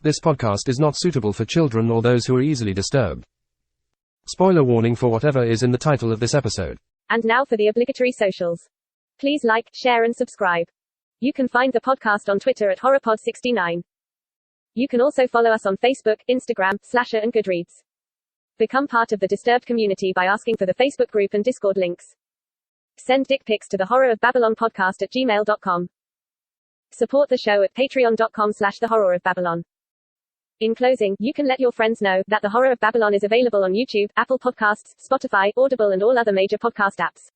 This podcast is not suitable for children or those who are easily disturbed. Spoiler warning for whatever is in the title of this episode. And now for the obligatory socials. Please like, share and subscribe. You can find the podcast on Twitter at HorrorPod69. You can also follow us on Facebook, Instagram, Slasher and Goodreads. Become part of the Disturbed community by asking for the Facebook group and Discord links. Send dick pics to the horrorofbabylonpodcast@gmail.com. Support the show at patreon.com/thehorrorofbabylon. In closing, you can let your friends know that The Horror of Babylon is available on YouTube, Apple Podcasts, Spotify, Audible and all other major podcast apps.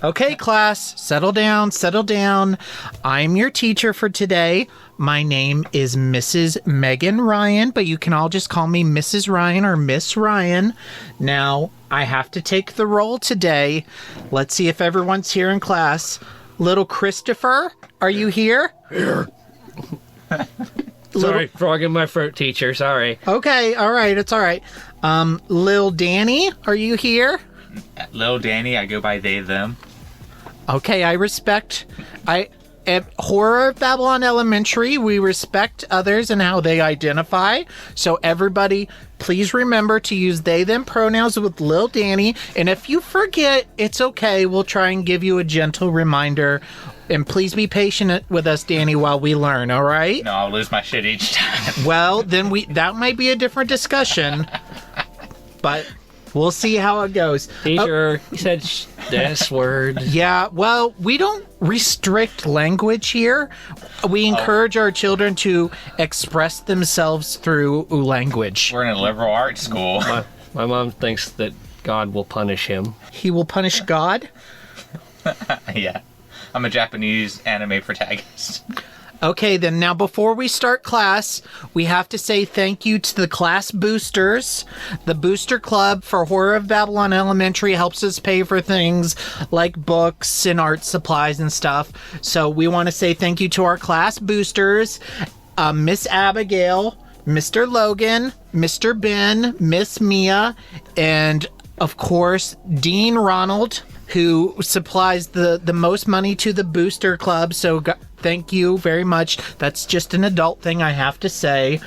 Okay, class, settle down, settle down. I'm your teacher for today. My name is Mrs. Megan Ryan, but you can all just call me Mrs. Ryan or Miss Ryan. Now, I have to take the roll today. Let's see if everyone's here in class. Little Christopher, are you here? Here. Sorry, frog in my throat, teacher. Sorry. Okay, all right, it's all right. Lil Danny, are you here? Lil Danny, I go by they, them. Okay, at Horror of Babylon Elementary, we respect others and how they identify. So everybody, please remember to use they, them pronouns with Lil Danny. And if you forget, it's okay. We'll try and give you a gentle reminder. And please be patient with us, Danny, while we learn, all right? No, I'll lose my shit each time. Well, then that might be a different discussion. But we'll see how it goes. Teacher, you said this word. Yeah, well, we don't restrict language here. We encourage our children to express themselves through language. We're in a liberal arts school. My mom thinks that God will punish him. He will punish God? Yeah. I'm a Japanese anime protagonist. Okay, then now before we start class, we have to say thank you to the class boosters. The Booster Club for Horror of Babylon Elementary helps us pay for things like books and art supplies and stuff. So we want to say thank you to our class boosters, Miss Abigail, Mr. Logan, Mr. Ben, Miss Mia, and of course, Dean Ronald, who supplies the most money to the Booster Club. So thank you very much. That's just an adult thing I have to say.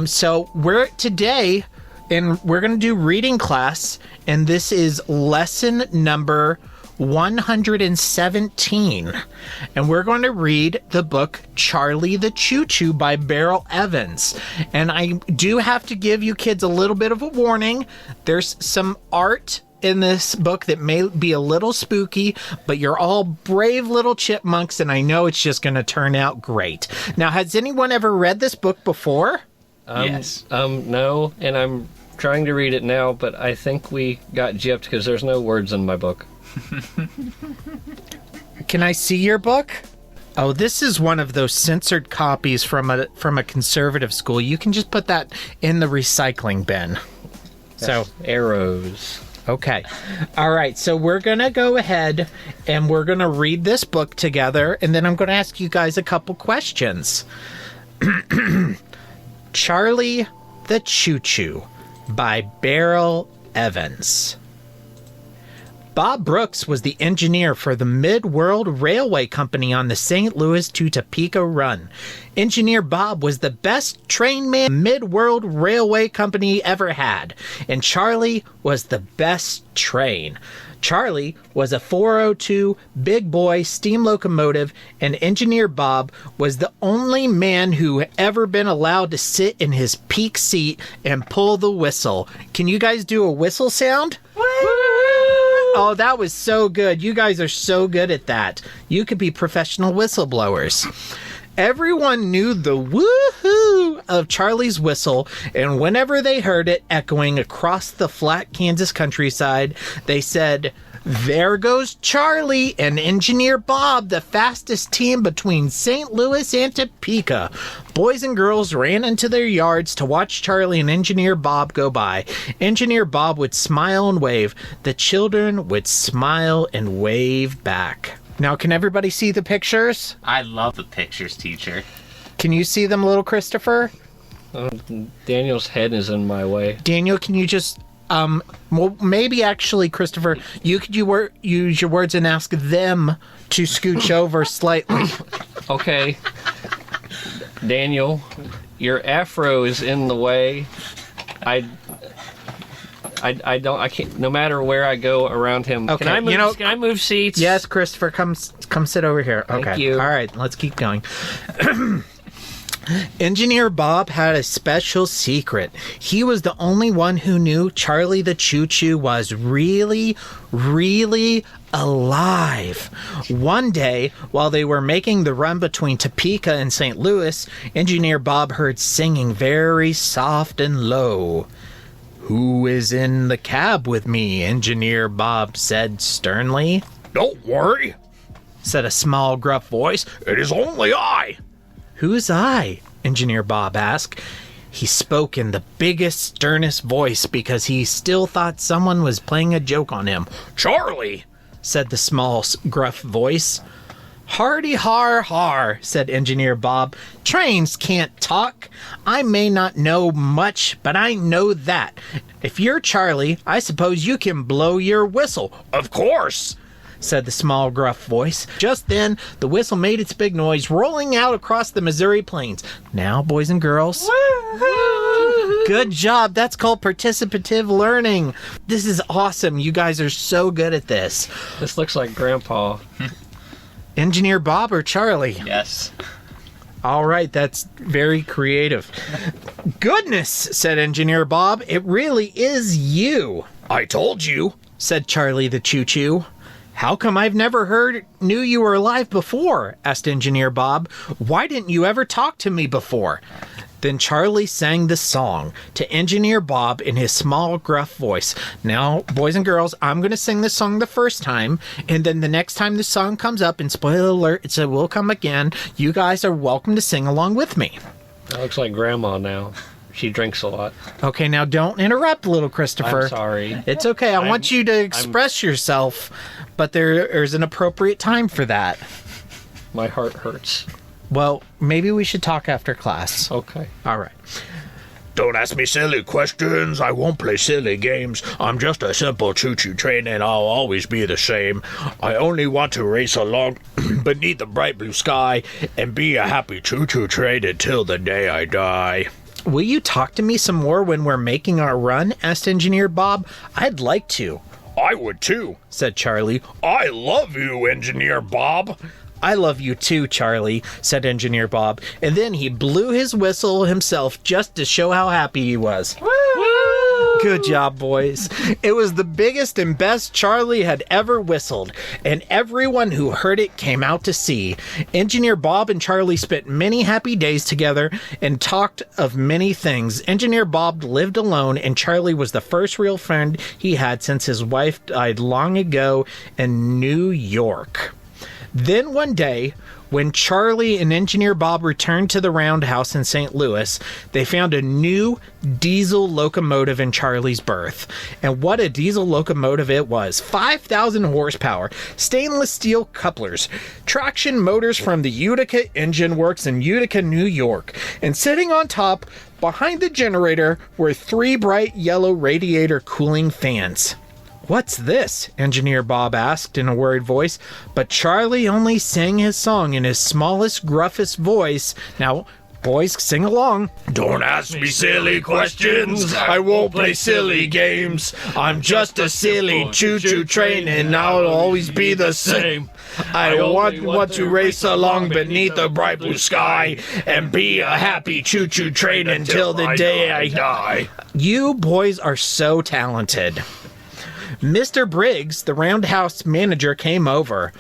So we're today, and we're going to do reading class, and this is lesson number 117. And we're going to read the book Charlie the Choo-Choo by Beryl Evans. And I do have to give you kids a little bit of a warning. There's some art in this book that may be a little spooky, but you're all brave little chipmunks, and I know it's just going to turn out great. Now, has anyone ever read this book before? Yes. No, and I'm trying to read it now, but I think we got gypped because there's no words in my book. Can I see your book? Oh, this is one of those censored copies from a conservative school. You can just put that in the recycling bin. That's arrows. Okay. All right. So we're going to go ahead and we're going to read this book together. And then I'm going to ask you guys a couple questions. Charlie the Choo-Choo by Beryl Evans. Bob Brooks was the engineer for the Mid-World Railway Company on the St. Louis to Topeka run. Engineer Bob was the best train man Mid-World Railway Company ever had, and Charlie was the best train. Charlie was a 402 big boy steam locomotive, and Engineer Bob was the only man who ever been allowed to sit in his peak seat and pull the whistle. Can you guys do a whistle sound? Oh, that was so good. You guys are so good at that. You could be professional whistleblowers. Everyone knew the woohoo of Charlie's whistle, and whenever they heard it echoing across the flat Kansas countryside, they said, There goes Charlie and Engineer Bob, the fastest team between St. Louis and Topeka. Boys and girls ran into their yards to watch Charlie and Engineer Bob go by. Engineer Bob would smile and wave. The children would smile and wave back. Now, can everybody see the pictures? I love the pictures, teacher. Can you see them, little Christopher? Daniel's head is in my way. Daniel, can you just... well, maybe actually, Christopher, you could use your words and ask them to scooch over slightly. Okay. Daniel, your afro is in the way. I can't, no matter where I go around him. Okay, can I move seats? Yes, Christopher, come sit over here. Thank Okay. you. All right, let's keep going. Engineer Bob had a special secret. He was the only one who knew Charlie the Choo-Choo was really, really alive. One day, while they were making the run between Topeka and St. Louis, Engineer Bob heard singing very soft and low. "Who is in the cab with me?" Engineer Bob said sternly. "Don't worry," said a small, gruff voice. "it is only I." "Who's I?" Engineer Bob asked. He spoke in the biggest, sternest voice because he still thought someone was playing a joke on him. "Charlie," said the small, gruff voice. "Hardy har har," said Engineer Bob. "Trains can't talk. I may not know much, but I know that. If you're Charlie, I suppose you can blow your whistle." "Of course," said the small, gruff voice. Just then, the whistle made its big noise, rolling out across the Missouri plains. Now, boys and girls. Woo-hoo! Good job. That's called participative learning. This is awesome. You guys are so good at this. This looks like Grandpa. Engineer Bob or Charlie? Yes. All right, that's very creative. "Goodness," said Engineer Bob, "it really is you." "I told you," said Charlie the Choo-Choo. "How come I've never knew you were alive before?" asked Engineer Bob. "Why didn't you ever talk to me before?" Then Charlie sang the song to Engineer Bob in his small, gruff voice. Now, boys and girls, I'm going to sing this song the first time, and then the next time the song comes up, and spoiler alert, it will come again, you guys are welcome to sing along with me. That looks like Grandma now. She drinks a lot. Okay, now don't interrupt, little Christopher. I'm sorry. It's okay. I want you to express yourself, but there's an appropriate time for that. My heart hurts. Well, maybe we should talk after class. Okay. All right. "Don't ask me silly questions. I won't play silly games. I'm just a simple choo-choo train and I'll always be the same. I only want to race along beneath the bright blue sky and be a happy choo-choo train until the day I die." Will you talk to me some more when we're making our run? Asked Engineer Bob. I'd like to. "I would too," said Charlie. "I love you, Engineer Bob." "I love you too, Charlie," said Engineer Bob. And then he blew his whistle himself just to show how happy he was. Woo! Good job, boys. It was the biggest and best Charlie had ever whistled, and everyone who heard it came out to see. Engineer Bob and Charlie spent many happy days together and talked of many things. Engineer Bob lived alone, and Charlie was the first real friend he had since his wife died long ago in New York. Then one day, when Charlie and Engineer Bob returned to the roundhouse in St. Louis, they found a new diesel locomotive in Charlie's berth. And what a diesel locomotive it was. 5,000 horsepower, stainless steel couplers, traction motors from the Utica Engine Works in Utica, New York. And sitting on top, behind the generator, were 3 bright yellow radiator cooling fans. "What's this?" Engineer Bob asked in a worried voice, but Charlie only sang his song in his smallest, gruffest voice. Now, boys, sing along. "Don't ask me silly questions. I won't play silly games. I'm just a silly choo-choo train and I'll always be the same. I want to race along beneath the bright blue sky and be a happy choo-choo train until the day I die." You boys are so talented. Mr. Briggs, the roundhouse manager, came over.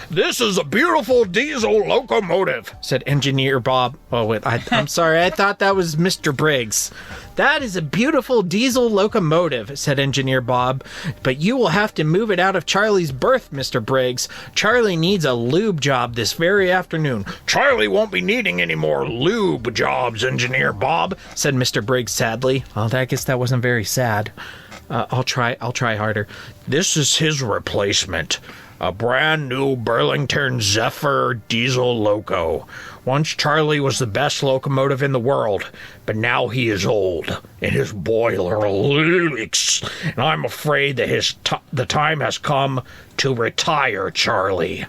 "This is a beautiful diesel locomotive," said Engineer Bob. Oh, wait, I'm sorry. I thought that was Mr. Briggs. That is a beautiful diesel locomotive, said Engineer Bob, but you will have to move it out of Charlie's berth, Mr. Briggs. Charlie needs a lube job this very afternoon. Charlie won't be needing any more lube jobs, Engineer Bob, said Mr. Briggs sadly. Well, I guess that wasn't very sad. I'll try harder. This is his replacement. A brand new Burlington Zephyr diesel loco. Once Charlie was the best locomotive in the world, but now he is old, and his boiler leaks, and I'm afraid that the time has come to retire Charlie.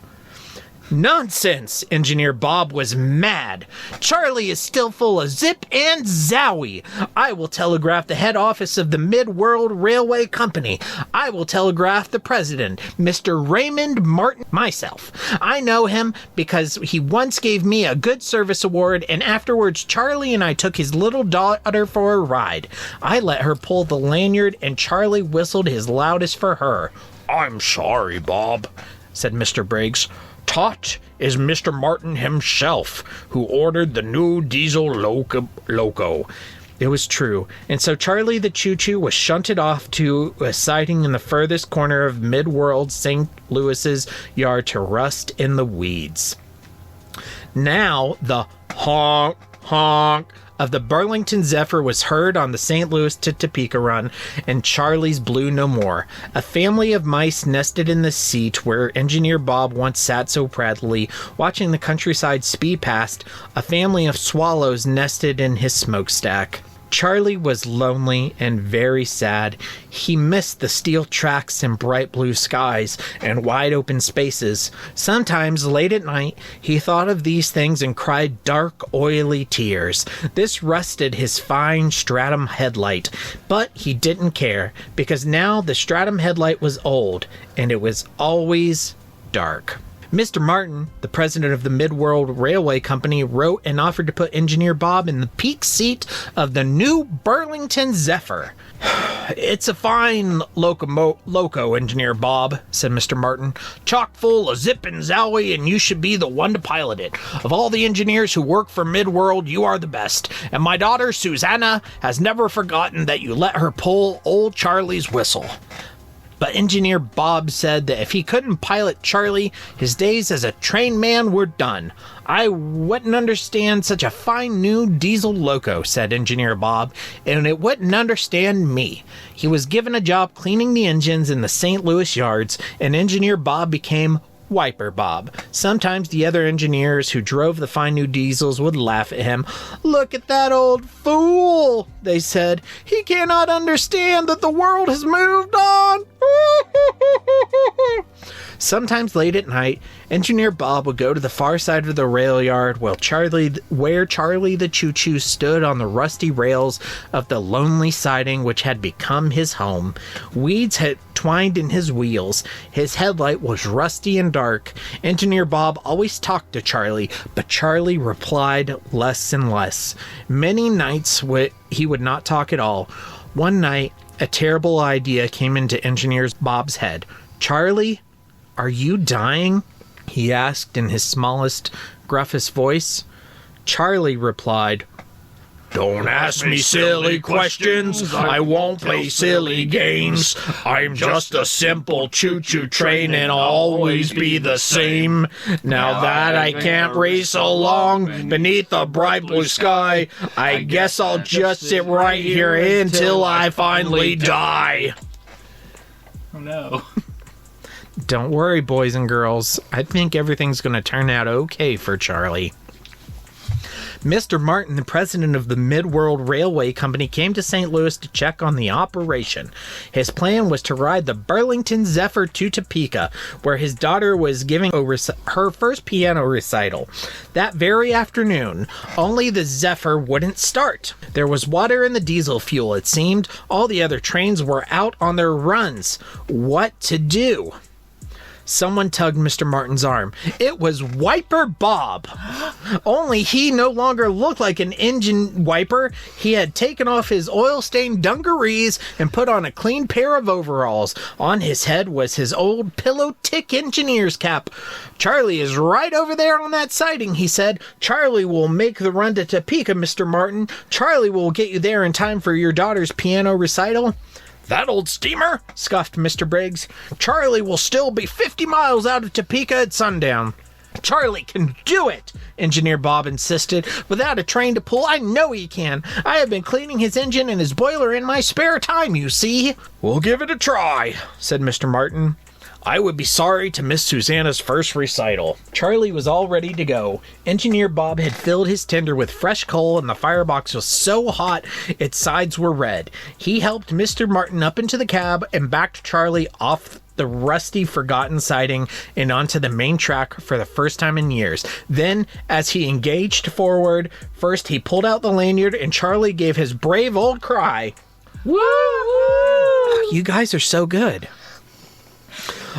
Nonsense! Engineer Bob was mad. Charlie is still full of zip and zowie. I will telegraph the head office of the Mid-World Railway Company. I will telegraph the president, Mr. Raymond Martin, myself. I know him because he once gave me a good service award, and afterwards Charlie and I took his little daughter for a ride. I let her pull the lanyard, and Charlie whistled his loudest for her. I'm sorry, Bob, said Mr. Briggs. Tot is Mr. Martin himself, who ordered the new diesel loco. It was true, and so Charlie the Choo-Choo was shunted off to a siding in the furthest corner of Mid-World St. Louis's yard to rust in the weeds. Now the honk, honk of the Burlington Zephyr was heard on the St. Louis to Topeka run, and Charlie's blew no more. A family of mice nested in the seat where Engineer Bob once sat so proudly, watching the countryside speed past. A family of swallows nested in his smokestack. Charlie was lonely and very sad. He missed the steel tracks and bright blue skies and wide open spaces. Sometimes, late at night, he thought of these things and cried dark, oily tears. This rusted his fine Stratum headlight, but he didn't care, because now the Stratum headlight was old, and it was always dark. Mr. Martin, the president of the Mid-World Railway Company, wrote and offered to put Engineer Bob in the peak seat of the new Burlington Zephyr. It's a fine loco, Engineer Bob, said Mr. Martin. Chock full of zip and zowie, and you should be the one to pilot it. Of all the engineers who work for Mid-World, you are the best. And my daughter, Susanna, has never forgotten that you let her pull old Charlie's whistle. But Engineer Bob said that if he couldn't pilot Charlie, his days as a train man were done. I wouldn't understand such a fine new diesel loco, said Engineer Bob, and it wouldn't understand me. He was given a job cleaning the engines in the St. Louis yards, and Engineer Bob became Wiper Bob. Sometimes the other engineers who drove the fine new diesels would laugh at him. Look at that old fool, they said. He cannot understand that the world has moved on. Sometimes late at night, Engineer Bob would go to the far side of the rail yard where Charlie the Choo-Choo stood on the rusty rails of the lonely siding which had become his home. Weeds had twined in his wheels. His headlight was rusty and dark. Engineer Bob always talked to Charlie, but Charlie replied less and less. Many nights he would not talk at all. One night, a terrible idea came into Engineer Bob's head. Charlie, are you dying? He asked in his smallest, gruffest voice. Charlie replied, Don't ask me silly questions. I won't play silly games. I'm just a simple choo-choo train and I'll always be the same. Now that I can't race along beneath the bright blue sky, I guess I'll just sit right here until I finally die. Oh no. Don't worry, boys and girls. I think everything's going to turn out okay for Charlie. Mr. Martin, the president of the Mid-World Railway Company, came to St. Louis to check on the operation. His plan was to ride the Burlington Zephyr to Topeka, where his daughter was giving her first piano recital. That very afternoon, only the Zephyr wouldn't start. There was water in the diesel fuel, it seemed. All the other trains were out on their runs. What to do? Someone tugged Mr. Martin's arm. It was Wiper Bob. Only he no longer looked like an engine wiper. He had taken off his oil-stained dungarees and put on a clean pair of overalls. On his head was his old pillow tick engineer's cap. Charlie is right over there on that siding, he said. Charlie will make the run to Topeka, Mr. Martin. Charlie will get you there in time for your daughter's piano recital. That old steamer? Scoffed Mr. Briggs. Charlie will still be 50 miles out of Topeka at sundown. Charlie can do it, Engineer Bob insisted. Without a train to pull, I know he can. I have been cleaning his engine and his boiler in my spare time, you see. We'll give it a try, said Mr. Martin. I would be sorry to miss Susanna's first recital. Charlie was all ready to go. Engineer Bob had filled his tender with fresh coal, and the firebox was so hot its sides were red. He helped Mr. Martin up into the cab and backed Charlie off the rusty, forgotten siding and onto the main track for the first time in years. Then, as he engaged forward, first he pulled out the lanyard, and Charlie gave his brave old cry. Woo! You guys are so good.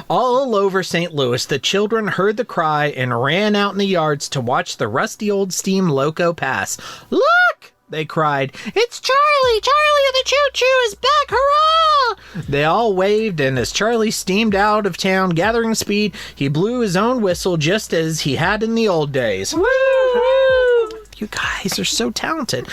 All over St. Louis, the children heard the cry and ran out in the yards to watch the rusty old steam loco pass. Look! They cried. It's Charlie! Charlie the Choo-Choo is back! Hurrah! They all waved, and as Charlie steamed out of town, gathering speed, he blew his own whistle just as he had in the old days. Woo! You guys are so talented.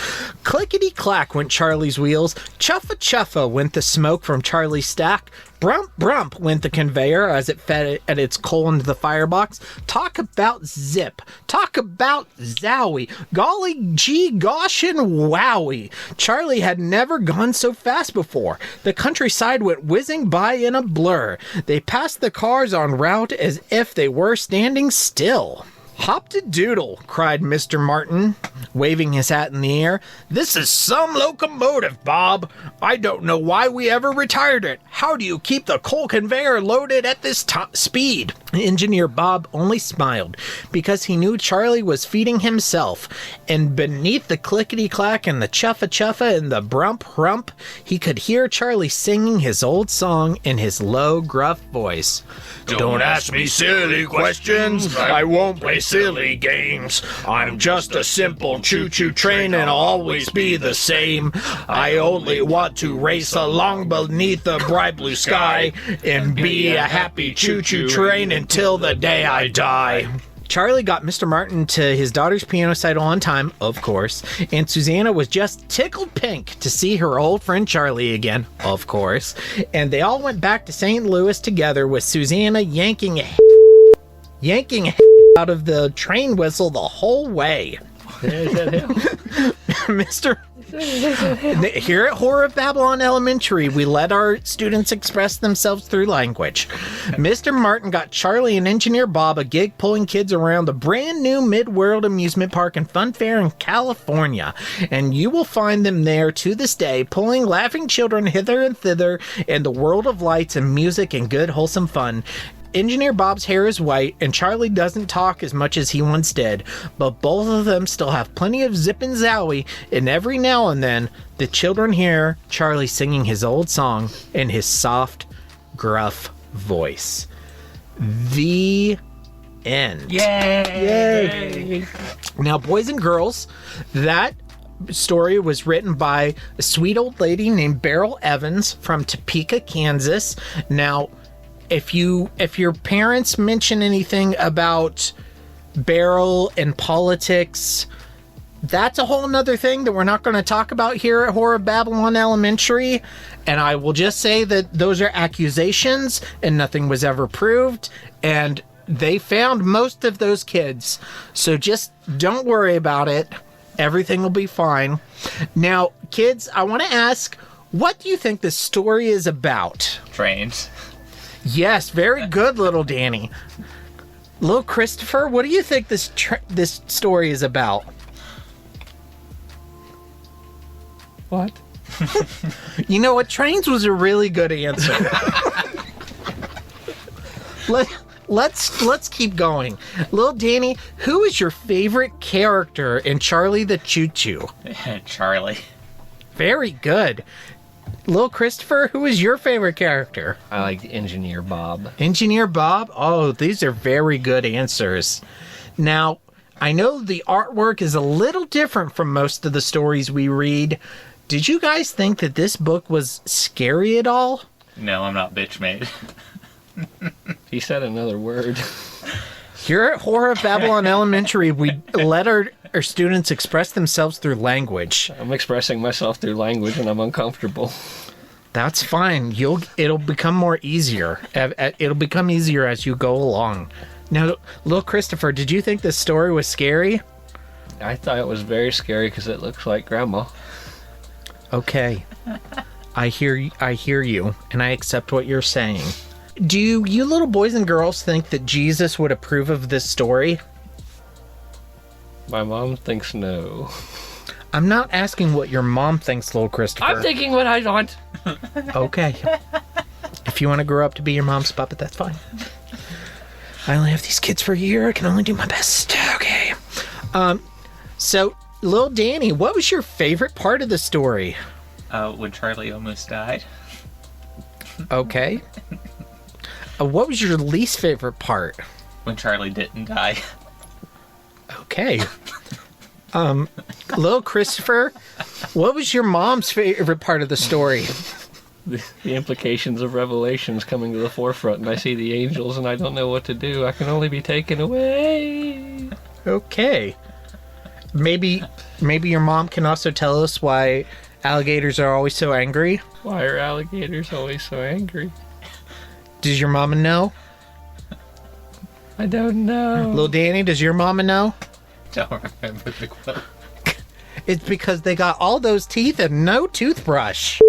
Clickety-clack went Charlie's wheels. Chuffa-chuffa went the smoke from Charlie's stack. Brump-brump went the conveyor as it fed at its coal into the firebox. Talk about zip. Talk about zowie. Golly gee gosh and wowie. Charlie had never gone so fast before. The countryside went whizzing by in a blur. They passed the cars en route as if they were standing still. Hop-de-doodle, cried Mr. Martin, waving his hat in the air. This is some locomotive, Bob. I don't know why we ever retired it. How do you keep the coal conveyor loaded at this speed? Engineer Bob only smiled, because he knew Charlie was feeding himself, and beneath the clickety-clack and the chuffa-chuffa and the brump-rump, he could hear Charlie singing his old song in his low, gruff voice. Don't ask me silly questions. I won't play silly games. I'm just a simple choo-choo train and I'll always be the same. I only want to race along beneath the bright blue sky and be a happy choo-choo train until the day I die. Charlie got Mr. Martin to his daughter's piano recital on time, of course, and Susanna was just tickled pink to see her old friend Charlie again, of course, and they all went back to St. Louis together with Susanna yanking out of the train whistle the whole way. Mr. Here at Horror of Babylon Elementary, we let our students express themselves through language. Mr. Martin got Charlie and Engineer Bob a gig pulling kids around the brand new Mid-World Amusement Park and Fun Fair in California. And you will find them there to this day, pulling laughing children hither and thither in the world of lights and music and good wholesome fun. Engineer Bob's hair is white, and Charlie doesn't talk as much as he once did, but both of them still have plenty of zip and zowie, and every now and then, the children hear Charlie singing his old song in his soft, gruff voice. The end. Yay! Now, boys and girls, that story was written by a sweet old lady named Beryl Evans from Topeka, Kansas. Now, if your parents mention anything about Beryl and politics, that's a whole nother thing that we're not going to talk about here at Horror Babylon Elementary. And I will just say that those are accusations and nothing was ever proved. And they found most of those kids. So just don't worry about it. Everything will be fine. Now, kids, I want to ask, what do you think this story is about? Trains. Yes, very good, little Danny. Little Christopher, what do you think this story is about? What? You know what? Trains was a really good answer. Let's keep going. Little Danny, who is your favorite character in Charlie the Choo-Choo? Charlie. Very good. Little Christopher, who is your favorite character? I like Engineer Bob. Engineer Bob? Oh, these are very good answers. Now, I know the artwork is a little different from most of the stories we read. Did you guys think that this book was scary at all? No, I'm not bitch made. He said another word. Here at Horror of Babylon Elementary, we let our students express themselves through language. I'm expressing myself through language and I'm uncomfortable. That's fine. It'll become more easier. It'll become easier as you go along. Now, little Christopher, did you think this story was scary? I thought it was very scary because it looks like Grandma. Okay. I hear you, and I accept what you're saying. Do you little boys and girls think that Jesus would approve of this story? My mom thinks no. I'm not asking what your mom thinks, little Christopher. I'm thinking what I want. Okay. If you want to grow up to be your mom's puppet, that's fine. I only have these kids for a year. I can only do my best. Okay. So, little Danny, what was your favorite part of the story? When Charlie almost died. Okay. What was your least favorite part? When Charlie didn't die. Okay. Little Christopher, what was your mom's favorite part of the story? The implications of Revelations coming to the forefront, and I see the angels, and I don't know what to do. I can only be taken away. Okay. Maybe your mom can also tell us why alligators are always so angry. Why are alligators always so angry? Does your mama know? I don't know. Little Danny, does your mama know? Don't remember the quote. It's because they got all those teeth and no toothbrush.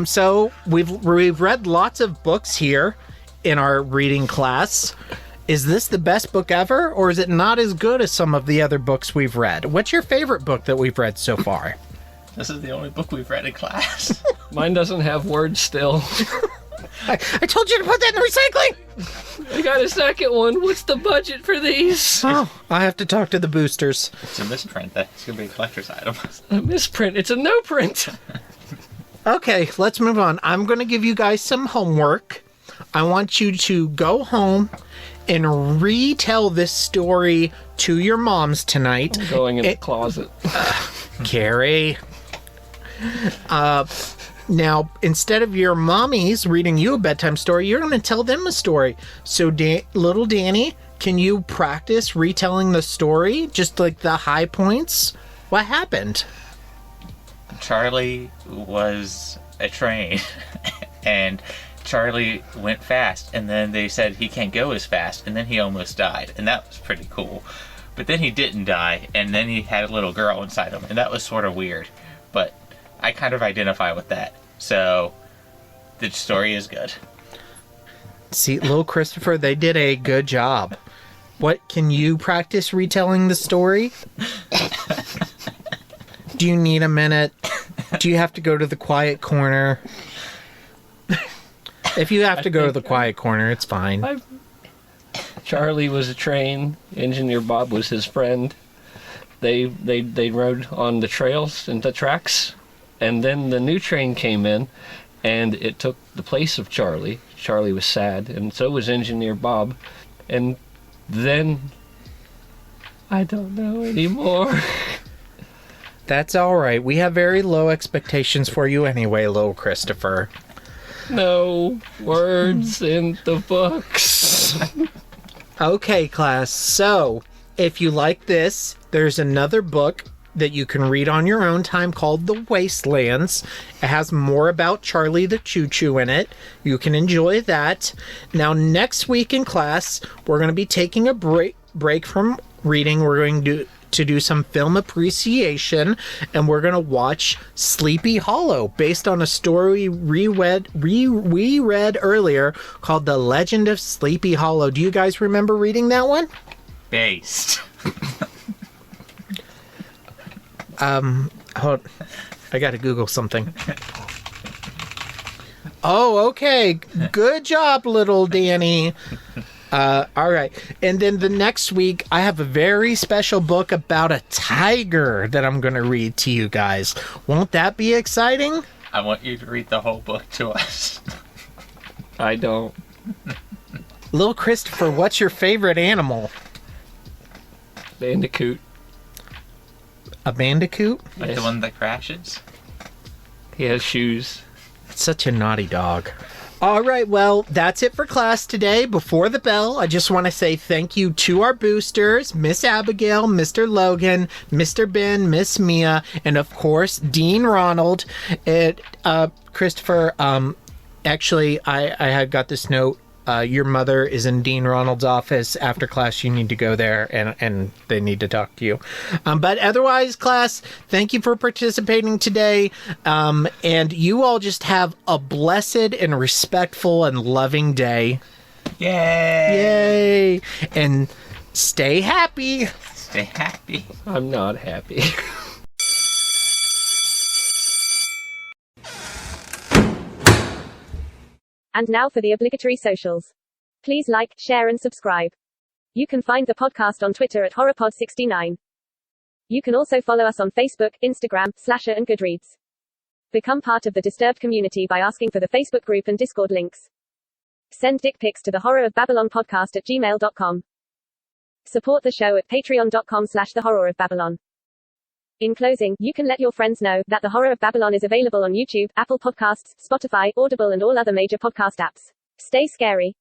So we've read lots of books here in our reading class. Is this the best book ever, or is it not as good as some of the other books we've read? What's your favorite book that we've read so far? This is the only book we've read in class. Mine doesn't have words still. I told you to put that in the recycling! I got a second one. What's the budget for these? Oh, I have to talk to the boosters. It's a misprint. That's going to be a collector's item. A misprint. It's a no print. Okay, let's move on. I'm going to give you guys some homework. I want you to go home and retell this story to your moms tonight. I'm going in the closet. Carrie. Now, instead of your mommies reading you a bedtime story, you're going to tell them a story. So, little Danny, can you practice retelling the story? Just like the high points? What happened? Charlie was a train, and Charlie went fast, and then they said he can't go as fast, and then he almost died, and that was pretty cool. But then he didn't die, and then he had a little girl inside him, and that was sort of weird. But I kind of identify with that, so the story is good. See, little Christopher, they did a good job. What, can you practice retelling the story? Do you need a minute? Do you have to go to the quiet corner? If you have to go to the quiet corner, it's fine. Charlie was a train. Engineer Bob was his friend. They rode on the trails and the tracks, and then the new train came in, and it took the place of Charlie. Charlie was sad, and so was Engineer Bob. And then I don't know anymore. That's all right. We have very low expectations for you anyway, little Christopher. No words in the books. Okay, class. So, if you like this, there's another book that you can read on your own time called The Wastelands. It has more about Charlie the Choo-Choo in it. You can enjoy that. Now, next week in class, we're going to be taking a break from reading. We're going to do some film appreciation, and we're going to watch Sleepy Hollow, based on a story we read earlier called The Legend of Sleepy Hollow. Do you guys remember reading that one? Based. Hold, I gotta Google something. Oh, okay. Good job, little Danny. All right. And then the next week, I have a very special book about a tiger that I'm going to read to you guys. Won't that be exciting? I want you to read the whole book to us. I don't. Little Christopher, what's your favorite animal? Bandicoot. A bandicoot? Like the one that crashes? He has shoes. Such a naughty dog. All right, well, that's it for class today. Before the bell, I just want to say thank you to our boosters, Miss Abigail, Mr. Logan, Mr. Ben, Miss Mia, and of course, Dean Ronald. Christopher, actually, I had got this note. Your mother is in Dean Ronald's office. After class, you need to go there, and they need to talk to you. But otherwise, class, thank you for participating today. And you all just have a blessed and respectful and loving day. Yay! Yay! And stay happy. Stay happy. I'm not happy. And now for the obligatory socials. Please like, share, and subscribe. You can find the podcast on Twitter at HorrorPod69. You can also follow us on Facebook, Instagram, Slasher, and Goodreads. Become part of the Disturbed community by asking for the Facebook group and Discord links. Send dick pics to the Horror of Babylon podcast at gmail.com. Support the show at patreon.com/thehorrorofbabylon. In closing, you can let your friends know that The Horror of Babylon is available on YouTube, Apple Podcasts, Spotify, Audible, and all other major podcast apps. Stay scary.